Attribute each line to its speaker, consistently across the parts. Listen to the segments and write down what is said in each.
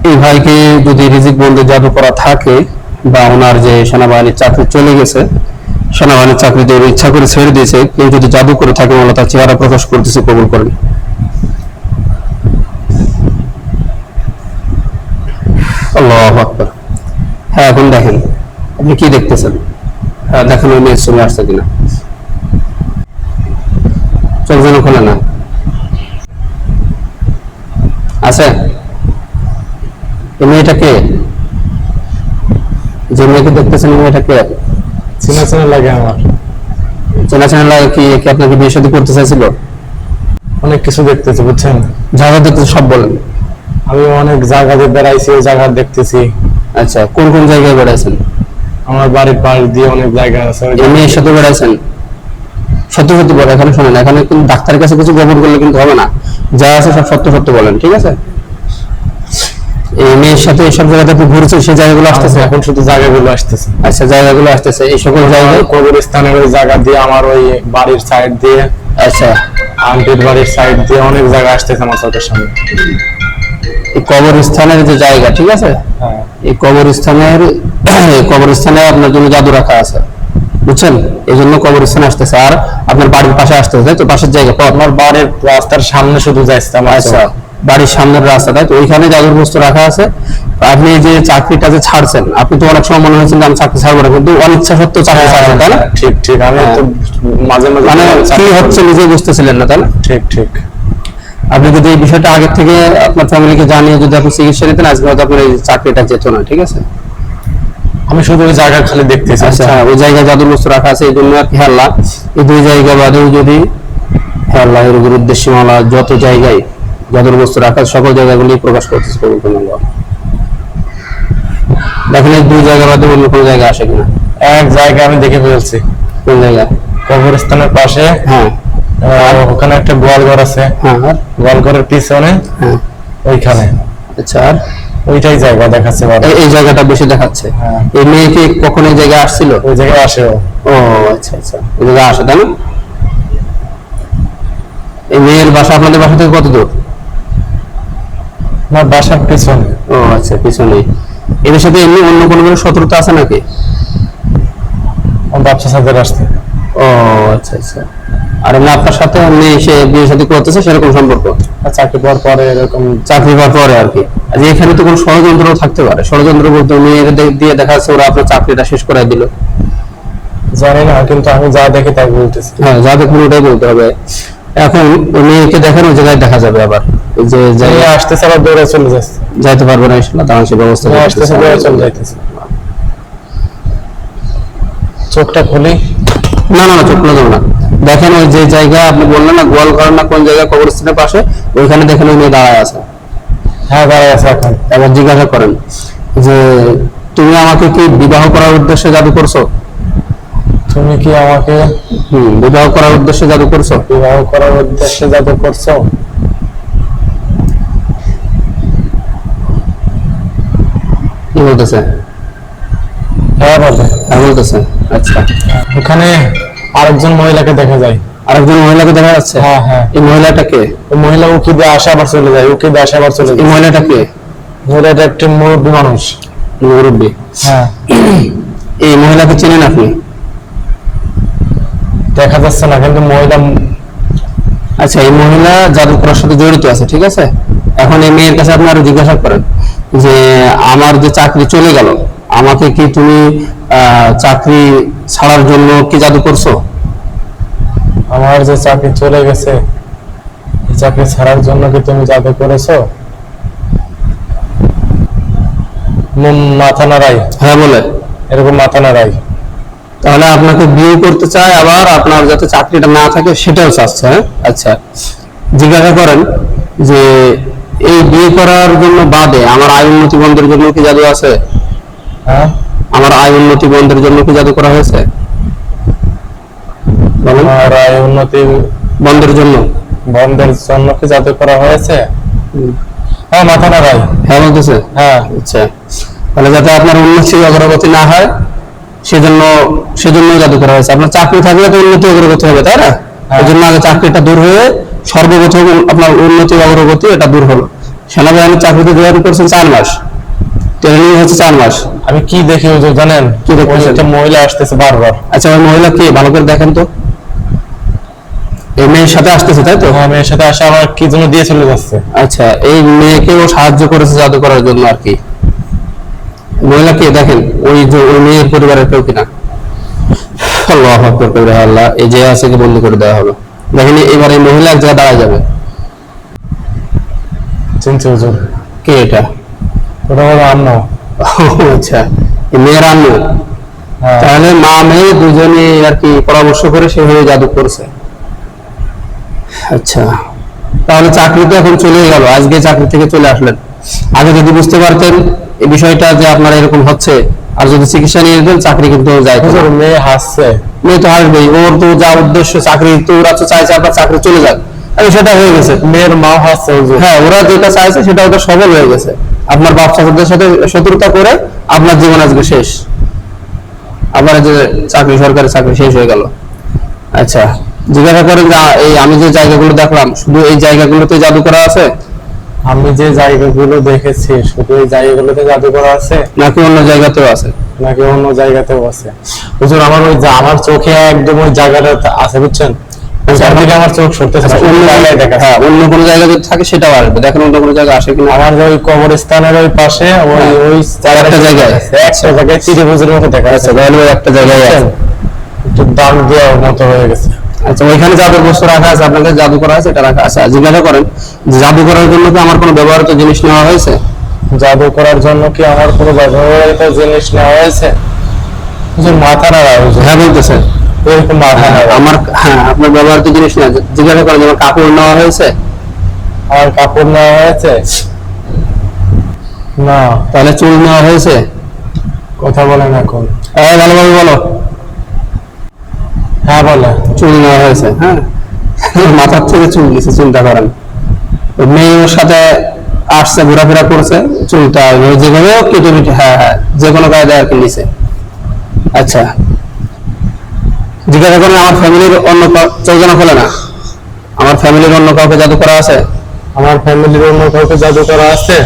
Speaker 1: এই ভাইকে যদি রিজিক বন্ধে জাদু করা থাকে বা ওনার যে সেনাবাহিনীর চাকরি চলে গেছে, সেনাবাহিনীর চাকরিতে ইচ্ছা করে ছেড়ে দিয়েছে, কেউ যদি জাদু করে থাকে আল্লাহ তার চেহারা প্রকাশ করতেছে, কবুল করেন। আল্লাহু আকবার। হ্যাঁ, এখন দেখেন আপনি কি দেখতেছেন? হ্যাঁ দেখেন ওই মেয়ের ছবি আসছে কিনা। চোখ যেন খোলে না। আছে? এই মেয়েটা কে? যে মেয়েকে দেখতেছেন মেয়েটা কে?
Speaker 2: চেনা চেনা লাগে আমার।
Speaker 1: চেনা চেনা লাগে? কি আপনাকে বিয়ে শাদী করতে চাইছিল?
Speaker 2: অনেক কিছু দেখতেছি বুঝছেন।
Speaker 1: জায়গা দেখতেছে সব বলেন।
Speaker 2: আমি অনেক জায়গাতে বেড়াইছি, ওই জায়গা দেখতেছি।
Speaker 1: আচ্ছা, কোন কোন জায়গায় বেড়াইছেন?
Speaker 2: আমার বাড়ির পাশ দিয়ে অনেক জায়গা আছে।
Speaker 1: এই মেয়ের সাথে বেড়াইছেন? সত্য সত্য বলেন। এখানে শোনেন, এখানে কিন্তু ডাক্তারের কাছে কিছু গোপন করলে কিন্তু হবে না। যা আছে সব সত্য সত্য বলেন, ঠিক আছে? এই মেয়ের সাথে এইসব জায়গাতে আপনি ঘুরেছেন, সেই জায়গাগুলো আসতেছে?
Speaker 2: এখন শুধু জায়গাগুলো আসতেছে।
Speaker 1: আচ্ছা, জায়গাগুলো আসতেছে। এই সকল জায়গায়
Speaker 2: কবরস্থানের ওই জায়গা দিয়ে, আমার ওই বাড়ির সাইড দিয়ে,
Speaker 1: আচ্ছা
Speaker 2: আন্টির বাড়ির সাইড দিয়ে অনেক জায়গা আসতেছে আমার চোখের সামনে।
Speaker 1: এই কবরস্থানের যে জায়গা, ঠিক আছে,
Speaker 2: হ্যাঁ।
Speaker 1: এই কবরস্থানে আপনার জন্য জাদু রাখা আছে, বুঝছেন? এই জন্য কবরস্থানে আসতেছে। আর আপনার বাড়ির পাশে আসতেছে, তাই তো? পাশের জায়গা
Speaker 2: আমার বাড়ির রাস্তার সামনে শুধু যাচ্ছে আমার।
Speaker 1: আচ্ছা, বাড়ির সামনের রাস্তা, তাই তো? ওইখানে জাদুর বস্তু রাখা আছে। আপনি যে চাকরিটা যে ছাড়ছেন, আপনি তো অনেক সময় মনে হয়েছেন যে আমি চাকরি ছাড়বো না, কিন্তু অনিচ্ছা সত্ত্বেও চাকরি ছাড়ছেন, তাই না?
Speaker 2: ঠিক ঠিক। আমি তো মাঝে মাঝে
Speaker 1: মানে কি হচ্ছে নিজে বুঝতেছিলেন না, তাই না?
Speaker 2: ঠিক ঠিক।
Speaker 1: আপনি যদি এই বিষয়টা আগের থেকে আপনার ফ্যামিলিকে জানিয়ে যদি আপনি চিকিৎসা নিতেন, আজকে হয়তো আপনার এই চাকরিটা যেত না, ঠিক আছে?
Speaker 2: আমি শুধু ওই জায়গা খালি দেখতেছি।
Speaker 1: আচ্ছা, ওই জায়গায় জাদুর বস্তু রাখা আছে, এই জন্য আর কি আল্লাহ এই দুই জায়গা বাদেও যদি আল্লাহ এর উদ্দেশ্যে আল্লাহ যত জায়গায় জাদুর বস্তু রাখা সকল জায়গাগুলি প্রকাশ করতেছে, কবুল করুন আল্লাহ। দেখেন এই দুই জায়গা বাদে অন্য কোনো জায়গা আসে কিনা।
Speaker 2: এক জায়গা আমি দেখে ফেলছি।
Speaker 1: কোন জায়গা?
Speaker 2: কবরস্থানের পাশে।
Speaker 1: হ্যাঁ,
Speaker 2: ওখানে একটা গোয়ালঘর আছে।
Speaker 1: হ্যাঁ, আর
Speaker 2: গোয়ালঘরের পিছনে
Speaker 1: হ্যাঁ,
Speaker 2: ওইখানে।
Speaker 1: আচ্ছা, আর
Speaker 2: ওইটাই জায়গা দেখাচ্ছে।
Speaker 1: এই জায়গাটা বেশি দেখাচ্ছে।
Speaker 2: হ্যাঁ।
Speaker 1: এই মেয়ে কি কখনো এই জায়গায় আসছিল?
Speaker 2: ওই জায়গায় আসে ও।
Speaker 1: ও আচ্ছা আচ্ছা, এই জায়গায় আসে, তাই না? এই মেয়ের বাসা আপনাদের বাসা থেকে কত দূর?
Speaker 2: আমার বাসার পিছনে।
Speaker 1: ও আচ্ছা, পিছনে। এর সাথে এমনি অন্য কোনো শত্রুতা আছে নাকি?
Speaker 2: আমার ব্যবসা সাথে আসছে।
Speaker 1: ও আচ্ছা আচ্ছা। আর এমনি আপনার সাথে এমনি সে বিয়ে শাদী করতেছে সেরকম সম্পর্ক?
Speaker 2: চাকরি পাওয়ার পরে এরকম।
Speaker 1: চাকরি পাওয়ার পরে আর কি। আর এখানে তো কোনো ষড়যন্ত্র থাকতে পারে। ষড়যন্ত্র বলতে মেয়ের দিয়ে দেখা যাচ্ছে ওরা আপনার চাকরিটা শেষ করে দিল।
Speaker 2: জানি না, কিন্তু আমি যা দেখি তাই বলতেছি।
Speaker 1: হ্যাঁ, যা দেখুন ওটাই বলতে হবে। এখন ওই মেয়েকে দেখেন ওই জায়গায় দেখা যাবে আবার যে
Speaker 2: জায়গায় আসতেছে আবার দৌড়ে চলে যাচ্ছে।
Speaker 1: যাইতে পারবে না ইনশাআল্লাহ, তার সে ব্যবস্থা
Speaker 2: আসতেছে দৌড়ে চলে যাইতেছে। চোখটা খুলি।
Speaker 1: না না, চোখ খুলে দেবো না। দেখেন ওই যে জায়গা আপনি বললেন না গোয়ালঘর না কোন জায়গায়, কবরস্থানের পাশে, ওইখানে দেখেন ওই মেয়ে দাঁড়ায় আছে।
Speaker 2: হ্যাঁ, দাঁড়ায় আছে এখন।
Speaker 1: এবার জিজ্ঞাসা করেন যে তুমি আমাকে কি বিবাহ করার উদ্দেশ্যে জাদু করছো?
Speaker 2: তুমি কি আমাকে
Speaker 1: বিবাহ করার উদ্দেশ্যে জাদু করছো?
Speaker 2: বিবাহ করার উদ্দেশ্যে জাদু করছো?
Speaker 1: কি বলতেছে?
Speaker 2: হ্যাঁ বলে।
Speaker 1: হ্যাঁ বলতেছে। আচ্ছা,
Speaker 2: ওখানে আরেকজন মহিলাকে দেখা যায়।
Speaker 1: আরেকজন মহিলাকে দেখা যাচ্ছে?
Speaker 2: হ্যাঁ হ্যাঁ।
Speaker 1: এই মহিলাটা কে?
Speaker 2: ওই মহিলা উকি দিয়ে আসে আবার চলে যায়, উকি দিয়ে আসে আবার চলে
Speaker 1: এই
Speaker 2: যায়।
Speaker 1: মহিলাটা কে?
Speaker 2: মহিলাটা একটি মুরব্বী মানুষ।
Speaker 1: মুরব্বী?
Speaker 2: হ্যাঁ।
Speaker 1: এই মহিলাকে চেনেন আপনি?
Speaker 2: দেখা যাচ্ছে না, কিন্তু মহিলা।
Speaker 1: আচ্ছা, এই মহিলা জাদু করার সাথে জড়িত আছে, ঠিক আছে? এখন এই মেয়ের কাছে আপনি আরো জিজ্ঞাসা করেন যে আমার যে চাকরি চলে গেল, আমাকে কি তুমি চাকরি ছাড়ার জন্য কি জাদু করছো?
Speaker 2: আমার যে চাকরি চলে গেছে, এই চাকরি ছাড়ার জন্য কি তুমি জাদু করেছো? মাথা নাড়াই।
Speaker 1: হ্যাঁ বলে।
Speaker 2: এরকম মাথা নাড়াই।
Speaker 1: তাহলে আপনাকে বিয়ে করতে চায়, আবার আপনার যাতে চাকরিটা না থাকে সেটাও চাচ্ছে। হ্যাঁ, আচ্ছা, জিজ্ঞাসা করেন যে এই বিয়ে করার জন্য বাদে আমার আয় উন্নতি বন্ধের জন্য কি জাদু আছে?
Speaker 2: হ্যাঁ,
Speaker 1: আমার আয় উন্নতি বন্ধের জন্য কি জাদু করা হয়েছে?
Speaker 2: আমার আয় উন্নতি
Speaker 1: বন্ধের জন্য
Speaker 2: কি জাদু করা হয়েছে? হ্যাঁ, মাথা নাড়াই।
Speaker 1: হ্যাঁ বলতেছে।
Speaker 2: হ্যাঁ।
Speaker 1: আচ্ছা, তাহলে যাতে আপনার উন্নতি অগ্রগতি না হয় সেজন্য জাদু করা হয়েছে। আপনার চাকরি থাকলে তো উন্নতি অগ্রগতি হবে, তাই না? এই জন্য আগে চাকরিটা দূর হয়ে সর্বপ্রথম আপনার উন্নতি অগ্রগতি এটা দূর হলো। সেনাবাহিনীর চাকরিতে জয়েন করছেন 4 মাস, ট্রেনিং হচ্ছে 4 মাস।
Speaker 2: আমি কি দেখি হুজুর জানেন?
Speaker 1: কি দেখতেছেন?
Speaker 2: ওই একটা মহিলা আসতেছে বারবার।
Speaker 1: আচ্ছা ওই মহিলা কে ভালো করে দেখেন তো, এই মেয়ের সাথে আসতেছে তাই তো?
Speaker 2: হ্যাঁ, মেয়ের সাথে আসে আমার কি জন্য দিয়ে চলে যাচ্ছে।
Speaker 1: আচ্ছা এই মেয়েকে ও সাহায্য করেছে জাদু করার জন্য আর কি। মহিলাকে দেখেন ওই যে ওই মেয়ের পরিবারের কেউ কিনা। আল্লাহু আকবার করে আল্লাহ, এই যে আছে কি বন্ধ করে দেওয়া হলো। দেখেন এবার এই মহিলা এক জায়গায় দাঁড়ায় যাবে।
Speaker 2: চিনছি হুজুর,
Speaker 1: কে এটা?
Speaker 2: ওটা হলো আম্মু।
Speaker 1: আচ্ছা এই মেয়ের আম্মু।
Speaker 2: হ্যাঁ,
Speaker 1: তাহলে মা মেয়ে দুজনে আর কি পরামর্শ করে সে হয়ে জাদু করছে। আচ্ছা তাহলে চাকরি তো এখন চলে গেল, আজকে চাকরি থেকে চলে আসলেন। আগে যদি বুঝতে পারতেন এই বিষয়টা যে আপনার এরকম হচ্ছে, আর যদি চিকিৎসা নিয়ে যেতেন চাকরি কিন্তু যায়।
Speaker 2: হুজুর মেয়ে হাসছে।
Speaker 1: মেয়ে তো হাসবেই, ওর তো যা উদ্দেশ্য চাকরি, তো ওরা তো চাইছে আপনার চাকরি চলে যাক, আর সেটা হয়ে গেছে।
Speaker 2: মেয়ের মা হাসছে হুজুর।
Speaker 1: হ্যাঁ ওরা যেটা চাইছে সেটা ওটা সফল হয়ে গেছে। আপনার বাপ চাচাদের সাথে শত্রুতা করে আপনার জীবন আজকে শেষ, আবার যে চাকরি, সরকারি চাকরি শেষ হয়ে গেল। আচ্ছা জিজ্ঞাসা করেন যে এই আমি যে জায়গাগুলো দেখলাম শুধু এই জায়গাগুলোতে জাদু করা আছে
Speaker 2: আমি যে জায়গাগুলো দেখেছি শুধু এই জায়গাগুলোতে জাদু করা আছে
Speaker 1: নাকি অন্য জায়গাতেও আছে?
Speaker 2: নাকি অন্য জায়গাতেও আছে? হুজুর আমার ওই যে আমার চোখে একদম ওই জায়গাটা আছে বুঝছেন, ওই জায়গা থেকে আমার চোখ সরতেছে না,
Speaker 1: আচ্ছা,
Speaker 2: অন্য জায়গায় দেখা
Speaker 1: হ্যাঁ অন্য কোনো জায়গা যদি থাকে সেটাও আসবে, দেখেন অন্য কোনো জায়গা আসে কিনা।
Speaker 2: আমার যে ওই কবরস্থানের ওই পাশে ওই
Speaker 1: হ্যাঁ,
Speaker 2: ওই
Speaker 1: একটা জায়গায়
Speaker 2: একটা জায়গায় ত্রিভুজের মতো দেখা
Speaker 1: আচ্ছা
Speaker 2: যাচ্ছে,
Speaker 1: তাহলে ওই একটা জায়গায় আছে।
Speaker 2: একটু দাম দেওয়ার মতো হয়ে গেছে।
Speaker 1: আচ্ছা ওইখানে জাদুর বস্তু রাখা আছে, আপনাদের জাদু করা আছে এটা রাখা আছে। জিজ্ঞাসা করেন যে জাদু করার জন্য কি আমার কোনো ব্যবহৃত জিনিস নেওয়া হয়েছে?
Speaker 2: জাদু করার জন্য কি আমার কোনো ব্যবহৃত জিনিস নেওয়া হয়েছে? হুজুর মাথা নাড়া হুজুর।
Speaker 1: হ্যাঁ বলতেছে
Speaker 2: এরকম মাথা নাড়া।
Speaker 1: আমার, হ্যাঁ আপনার ব্যবহৃত জিনিস না, জিজ্ঞাসা করেন যে আমার কাপড় নেওয়া হয়েছে?
Speaker 2: আমার কাপড় নেওয়া হয়েছে? না।
Speaker 1: তাহলে চুল নেওয়া হয়েছে?
Speaker 2: কথা বলেন এখন।
Speaker 1: ভালোভাবে বলো।
Speaker 2: হ্যাঁ বলে।
Speaker 1: চুল নেওয়া হয়েছে, হ্যাঁ মাথার থেকে চুল নিছে, চিন্তা করেন। ওই মেয়ে ওর সাথে আসছে, ঘোরাফেরা করছে, চুলটা যেভাবে কেটে কেটে, হ্যাঁ হ্যাঁ যে কোনো কায়দায় আর কি নিছে। আচ্ছা জিজ্ঞাসা করেন আমার ফ্যামিলির অন্য কেউ যেন খোলে না, আমার ফ্যামিলির অন্য কাউকে জাদু করা আছে?
Speaker 2: আমার ফ্যামিলির অন্য কাউকে জাদু করা আছে?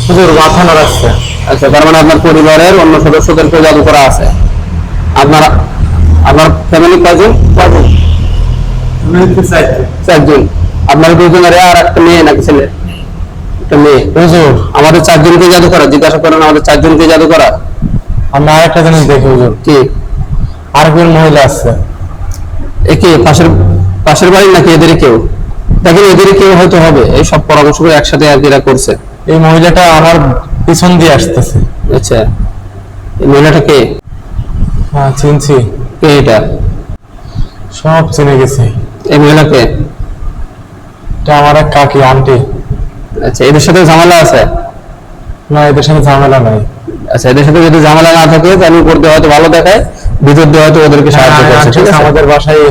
Speaker 2: হুজুর মাথা নাড়াচ্ছে।
Speaker 1: আচ্ছা তার মানে আপনার পরিবারের অন্য সদস্যদেরকে জাদু করা আছে। আপনার আপনার ফ্যামিলি কয়জন? চারজন। আপনার দুজনের আর একটা মেয়ে নাকি ছেলে? একটা মেয়ে।
Speaker 2: হুজুর
Speaker 1: আমাদের চারজনকে জাদু করা, জিজ্ঞাসা করেন আমাদের চারজনকে জাদু করা।
Speaker 2: আমি আরেকটা জিনিস দেখি হুজুর,
Speaker 1: কি?
Speaker 2: আরেকজন মহিলা আছে।
Speaker 1: একে পাশের পাশের বাড়ি নাকি এদের কেউ? দেখেন এদের কেউ হয়তো হবে, এই সব পরামর্শ করে একসাথে আর কি এরা করছে।
Speaker 2: এই মহিলাটা আমার পিছন দিয়ে আসতেছে।
Speaker 1: আচ্ছা এই মহিলাটা কে?
Speaker 2: হ্যাঁ চিনছি।
Speaker 1: কে এটা?
Speaker 2: সব চিনে গেছি।
Speaker 1: এই মহিলাকে?
Speaker 2: এটা আমার এক কাকি, আন্টি।
Speaker 1: আচ্ছা এদের সাথে ঝামেলা আছে?
Speaker 2: না এদের সাথে ঝামেলা নাই।
Speaker 1: আচ্ছা এদের সাথে যদি ঝামেলা না থাকে তাহলে উপর দিয়ে হয়তো ভালো দেখায়, ভিতর দিয়ে হয়তো ওদেরকে সাহায্য করছে, ঠিক আছে?
Speaker 2: আমাদের বাসায়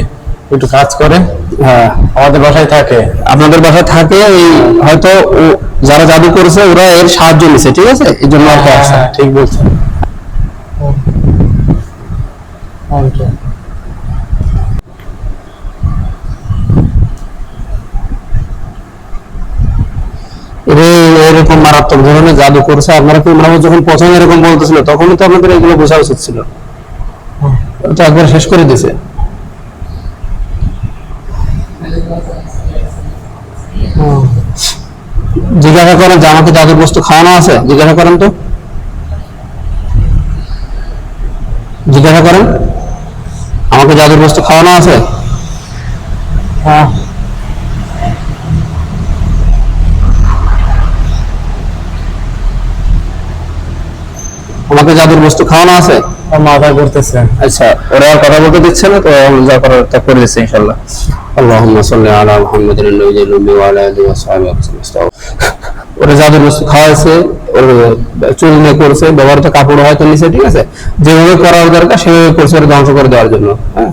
Speaker 2: একটু কাজ করে।
Speaker 1: হ্যাঁ
Speaker 2: আমাদের বাসায় থাকে।
Speaker 1: আপনাদের বাসায় থাকে, এই হয়তো যারা জাদু করেছে ওরা এর সাহায্য নিছে, ঠিক আছে? এই জন্য আর কি আসছে।
Speaker 2: হ্যাঁ, ঠিক বলছেন।
Speaker 1: এরকম মারাত্মক ধরনের জাদু করছে, আপনারা কি ওনারা যখন প্রথমে এরকম বলতেছিল তখনই তো আপনাদের এগুলো বোঝা উচিত ছিল, তো একবার শেষ করে দিছে। জিজ্ঞাসা করেন যে আমাকে জাদুর বস্তু খাওয়ানো আছে? জিজ্ঞাসা করেন তো, জিজ্ঞাসা করেন আমাকে জাদুর বস্তু খাওয়ানো আছে?
Speaker 2: হ্যাঁ
Speaker 1: আমাকে জাদুর বস্তু খাওয়ানো আছে?
Speaker 2: মাথা করতেছে।
Speaker 1: আচ্ছা ওরা আর কথা বলতে দিচ্ছে না তো, যা করার তা করে দিচ্ছে ইনশাআল্লাহ। আল্লাহুম্মা সাল্লি আলা মুহাম্মাদিন নবিয়্যিল উম্মি ওয়া আলা আলিহি ওয়া সাহবিহি ওয়াসাল্লাম। ওরা জাদুর বস্তু খাওয়াইছে, ওর চুল নিয়ে করছে, ব্যবহৃত কাপড় হয়তো নিচে, ঠিক আছে? যেভাবে করার দরকার সেভাবে করছে, ওরা ধ্বংস করে দেওয়ার জন্য। হ্যাঁ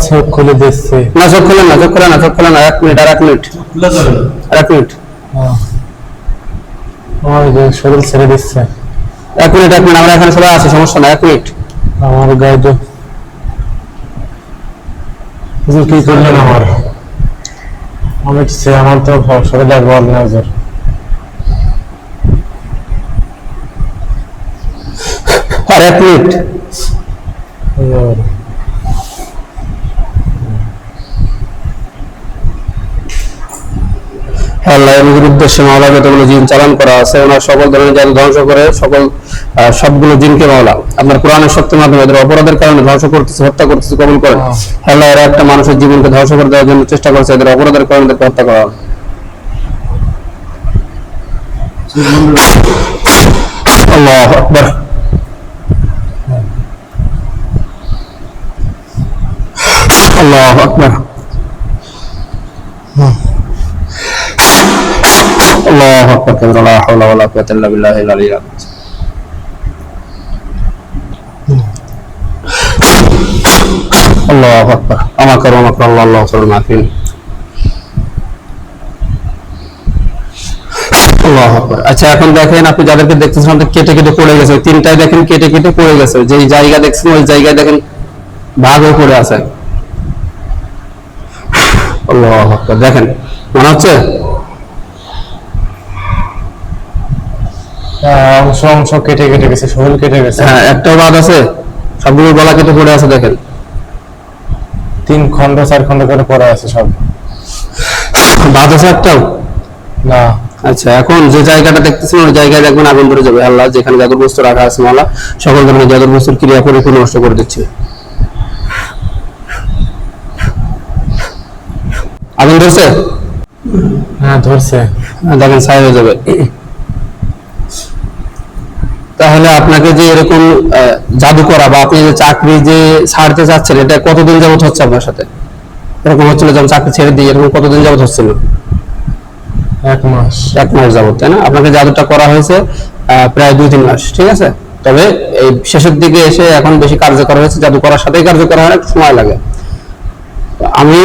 Speaker 2: চোখ খুলে দিচ্ছে।
Speaker 1: না চোখ খোলেন না, চোখ খোলেন না, চোখ খোলেন না, 1 মিনিট, আর 1 মিনিট, আর 1 মিনিট,
Speaker 2: ওই যে শরীর ছেড়ে দিচ্ছে।
Speaker 1: 1 মিনিট, 1 মিনিট, আমরা এখানে সবাই আছি, সমস্যা না, 1 মিনিট।
Speaker 2: আমার গাইড হুজুর কি করলেন আমার তো শরীরে বল না হুজুর।
Speaker 1: আর 1 মিনিট।
Speaker 2: হুজুর,
Speaker 1: আল্লাহ এর উদ্দেশ্যে মাওলা যতগুলো জিন চালান করা আছে ওনার সকল ধরনের জাদু ধ্বংস করে সবগুলো জিনকে মাওলা আপনার কোরআনের শক্তির মাধ্যমে এদের অপরাধের কারণে ধ্বংস করতেছে, হত্যা করতেছে, কবুল করেন। আল্লাহ এরা একটা মানুষের জীবনকে ধ্বংস করে দেওয়ার জন্য চেষ্টা করছে, এদের অপরাধের কারণে এদেরকে হত্যা করা হবে। আল্লাহু আকবার। আল্লাহু আকবার। আল্লাহু আকবার কাবীরা লা হাওলা ওয়ালা কুওয়াতা ইল্লা বিল্লাহিল আলিয়্যিল আযীম। আল্লাহু আকবার। আমাকার আল্লাহ আল্লাহু সাল্লাল্লাহু আলাইহি। আল্লাহু আকবার। আচ্ছা এখন দেখেন আপনি যাদেরকে দেখতেছেন আমাদের কেটে কেটে পড়ে গেছে, তিনটায় দেখেন কেটে কেটে পড়ে গেছে, যেই জায়গা দেখছেন ওই জায়গায় দেখেন ভাগ হয়ে পড়ে আছে। আল্লাহু আকবার। দেখেন মনে হচ্ছে
Speaker 2: অংশ অংশ কেটে কেটে গেছে, শরীর কেটে গেছে।
Speaker 1: হ্যাঁ একটাও বাদ আছে, সবগুলো গলা কেটে পড়ে আছে। দেখেন
Speaker 2: 3 খন্ড 4 খন্ড করে পড়ে আছে সব।
Speaker 1: বাদ আছে একটাও
Speaker 2: না।
Speaker 1: আচ্ছা এখন যে জায়গাটা দেখতেছেন ওই জায়গায় দেখবেন আগুন ধরে যাবে। আল্লাহ যেখানে জাদুর বস্তু রাখা আছে মাওলা সকল ধরনের জাদুর বস্তুর ক্রিয়া পরিপূর্ণ নষ্ট করে দিচ্ছে। আগুন ধরছে?
Speaker 2: হ্যাঁ ধরছে।
Speaker 1: দেখেন ছাই হয়ে যাবে। তাহলে আপনাকে যে এরকম জাদু করা বা আপনি যে চাকরি যে ছাড়তে চাচ্ছেন এটা কতদিন যাবত হচ্ছে আপনার সাথে? এরকম হচ্ছিল যখন চাকরি ছেড়ে দিয়ে এরকম কতদিন যাবত হচ্ছিল?
Speaker 2: 1 মাস।
Speaker 1: 1 মাস যাবত, তাই না? আপনাকে জাদুটা করা হয়েছে প্রায় 2-3 মাস, ঠিক আছে? তবে এই শেষের দিকে এসে এখন বেশি কার্যকর হয়েছে, জাদু করার সাথেই কার্যকর হয়, একটু সময় লাগে। আমি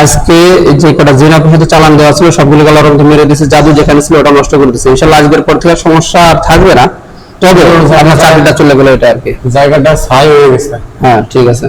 Speaker 1: আজকে যে কটা জিন আপনার সাথে চালান দেওয়া ছিল সবগুলো গলার মধ্যে মেরে দিয়েছে, জাদু যেখানে ছিল ওটা নষ্ট করে দিয়েছে। ইনশাআল্লাহ আজকের পর থেকে সমস্যা আর থাকবে না, তবে আপনার চাকরিটা চলে গেল এটা আর কি।
Speaker 2: জায়গাটা ছাই হয়ে গেছে।
Speaker 1: হ্যাঁ ঠিক আছে।